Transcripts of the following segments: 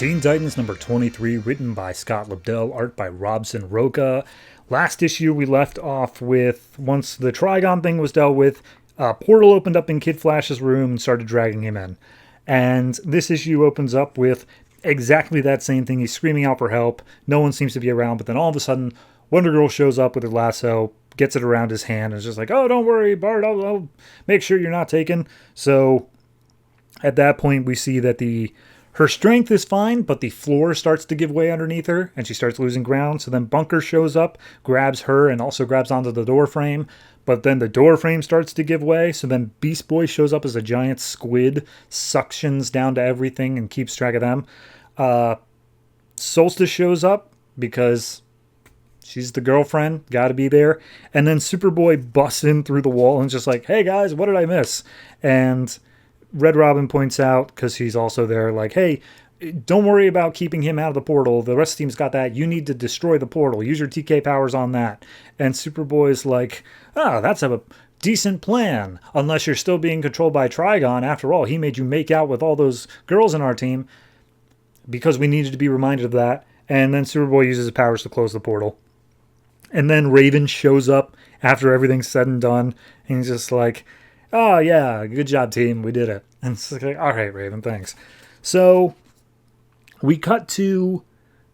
Teen Titans number 23, written by Scott Lobdell, art by Robson Roca. Last issue we left off with, once the Trigon thing was dealt with, a portal opened up in Kid Flash's room and started dragging him in. And this issue opens up with exactly that same thing. He's screaming out for help. No one seems to be around, but then all of a sudden, Wonder Girl shows up with her lasso, gets it around his hand, and is just like, oh, don't worry, Bart, I'll make sure you're not taken. So at that point, we see that her strength is fine, but the floor starts to give way underneath her, and she starts losing ground. So then Bunker shows up, grabs her, and also grabs onto the door frame. But then the door frame starts to give way. So then Beast Boy shows up as a giant squid, suctions down to everything, and keeps track of them. Solstice shows up because she's the girlfriend, gotta be there. And then Superboy busts in through the wall and just like, hey guys, what did I miss? And Red Robin points out, because he's also there, like, hey, don't worry about keeping him out of the portal. The rest of the team's got that. You need to destroy the portal. Use your TK powers on that. And Superboy's like, that's a decent plan. Unless you're still being controlled by Trigon. After all, he made you make out with all those girls in our team. Because we needed to be reminded of that. And then Superboy uses his powers to close the portal. And then Raven shows up after everything's said and done. And he's just like, oh, yeah, good job, team. We did it. And it's like, all right, Raven, thanks. So we cut to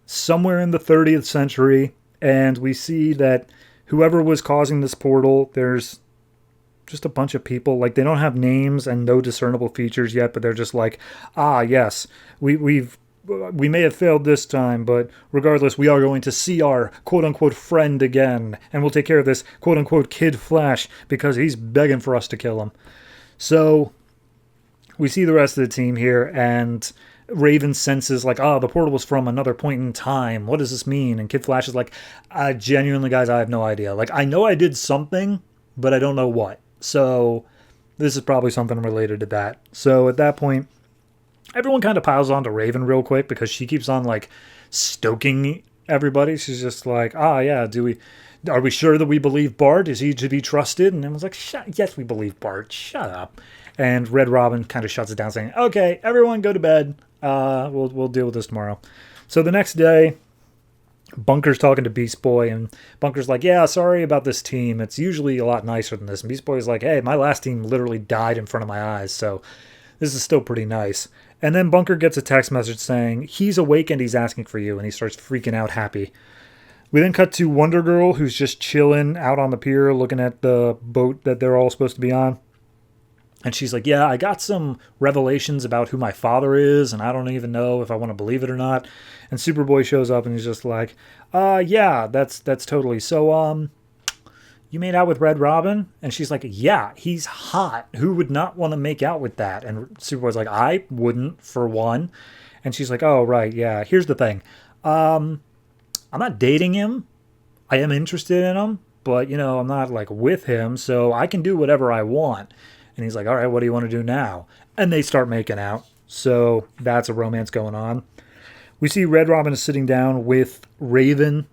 somewhere in the 30th century, and we see that whoever was causing this portal, there's just a bunch of people. Like, they don't have names and no discernible features yet, but they're just like, yes, we may have failed this time, but regardless, we are going to see our quote-unquote friend again, and we'll take care of this quote-unquote Kid Flash because he's begging for us to kill him. So we see the rest of the team here, and Raven senses like, the portal was from another point in time. What does this mean? And Kid Flash is like, genuinely, guys, I have no idea. Like, I know I did something, but I don't know what. So this is probably something related to that. So at that point, everyone kind of piles onto Raven real quick because she keeps on like stoking everybody. She's just like, yeah, are we sure that we believe Bart? Is he to be trusted? And everyone's like, yes, we believe Bart. Shut up. And Red Robin kind of shuts it down saying, okay, everyone go to bed. We'll deal with this tomorrow. So the next day, Bunker's talking to Beast Boy, and Bunker's like, yeah, sorry about this team. It's usually a lot nicer than this. And Beast Boy's like, hey, my last team literally died in front of my eyes, so this is still pretty nice. And then Bunker gets a text message saying he's awake and he's asking for you, and he starts freaking out happy. We then cut to Wonder Girl, who's just chilling out on the pier looking at the boat that they're all supposed to be on. And she's like, yeah, I got some revelations about who my father is, and I don't even know if I want to believe it or not. And Superboy shows up and he's just like, yeah, that's totally. So, you made out with Red Robin? And she's like, yeah, he's hot. Who would not want to make out with that? And Superboy's like, I wouldn't, for one. And she's like, oh, right, yeah. Here's the thing. I'm not dating him. I am interested in him, but, I'm not, like, with him, so I can do whatever I want. And he's like, all right, what do you want to do now? And they start making out. So that's a romance going on. We see Red Robin is sitting down with Raven,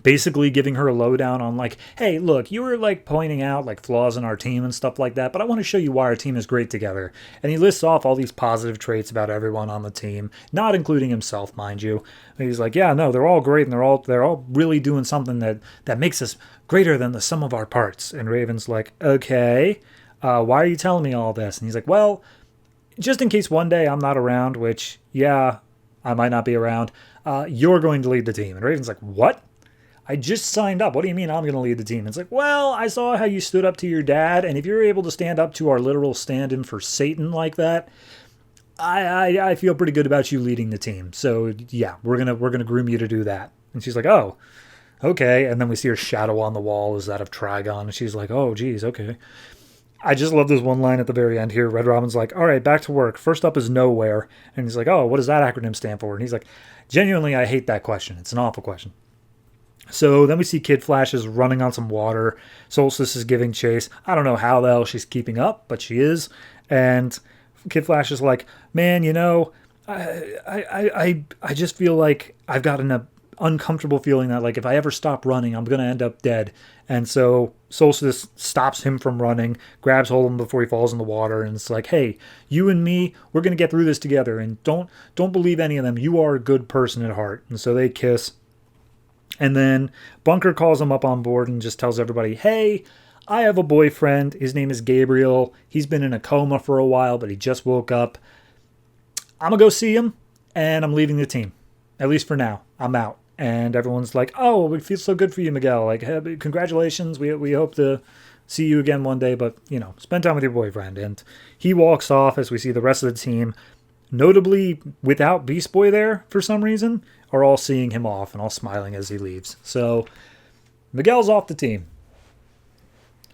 basically giving her a lowdown on like, hey, look, you were like pointing out like flaws in our team and stuff like that, but I want to show you why our team is great together. And he lists off all these positive traits about everyone on the team, not including himself, mind you. And he's like, yeah, no, they're all great, and they're all really doing something that makes us greater than the sum of our parts. And Raven's like, okay, why are you telling me all this? And he's like, well, just in case one day I'm not around, which, yeah, I might not be around, you're going to lead the team. And Raven's like, what? I just signed up. What do you mean I'm going to lead the team? It's like, well, I saw how you stood up to your dad, and if you're able to stand up to our literal stand-in for Satan like that, I feel pretty good about you leading the team. So yeah, we're gonna groom you to do that. And she's like, oh, okay. And then we see her shadow on the wall is that of Trigon, and she's like, oh, geez, okay. I just love this one line at the very end here. Red Robin's like, all right, back to work. First up is nowhere. And he's like, oh, what does that acronym stand for? And he's like, genuinely, I hate that question. It's an awful question. So then we see Kid Flash is running on some water. Solstice is giving chase. I don't know how the hell she's keeping up, but she is. And Kid Flash is like, man, I just feel like I've gotten uncomfortable feeling that, like, if I ever stop running, I'm going to end up dead. And so Solstice stops him from running, grabs hold of him before he falls in the water, and it's like, hey, you and me, we're going to get through this together, and don't believe any of them. You are a good person at heart. And so they kiss. And then Bunker calls him up on board and just tells everybody, hey, I have a boyfriend. His name is Gabriel. He's been in a coma for a while, but he just woke up. I'm going to go see him, and I'm leaving the team. At least for now. I'm out. And everyone's like, oh, it feels so good for you, Miguel. Like, hey, congratulations. We hope to see you again one day, but, spend time with your boyfriend. And he walks off as we see the rest of the team, notably without Beast Boy there for some reason, are all seeing him off and all smiling as he leaves. So Miguel's off the team.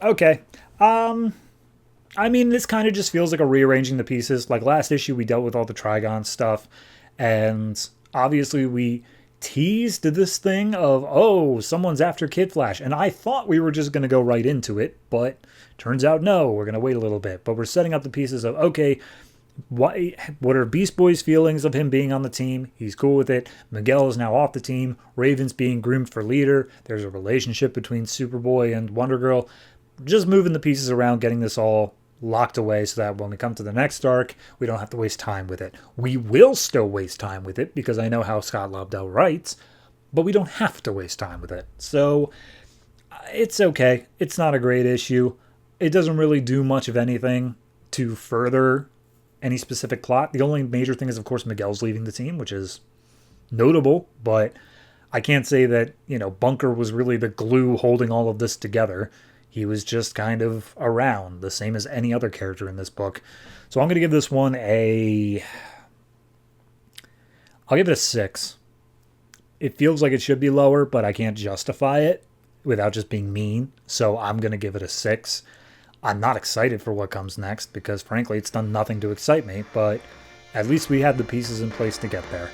Okay. This kind of just feels like a rearranging the pieces. Like last issue, we dealt with all the Trigon stuff, and obviously we teased this thing of, oh, someone's after Kid Flash. And I thought we were just going to go right into it, but turns out no, we're going to wait a little bit. But we're setting up the pieces of, okay, what are Beast Boy's feelings of him being on the team? He's cool with it. Miguel is now off the team. Raven's being groomed for leader. There's a relationship between Superboy and Wonder Girl. Just moving the pieces around, getting this all locked away so that when we come to the next arc, we don't have to waste time with it. We will still waste time with it because I know how Scott Lobdell writes, but we don't have to waste time with it. So it's okay. It's not a great issue. It doesn't really do much of anything to further any specific plot. The only major thing is, of course, Miguel's leaving the team, which is notable, but I can't say that, Bunker was really the glue holding all of this together. He was just kind of around, the same as any other character in this book. So I'm going to give this one I'll give it a 6. It feels like it should be lower, but I can't justify it without just being mean. So I'm going to give it a 6. I'm not excited for what comes next because, frankly, it's done nothing to excite me. But at least we have the pieces in place to get there.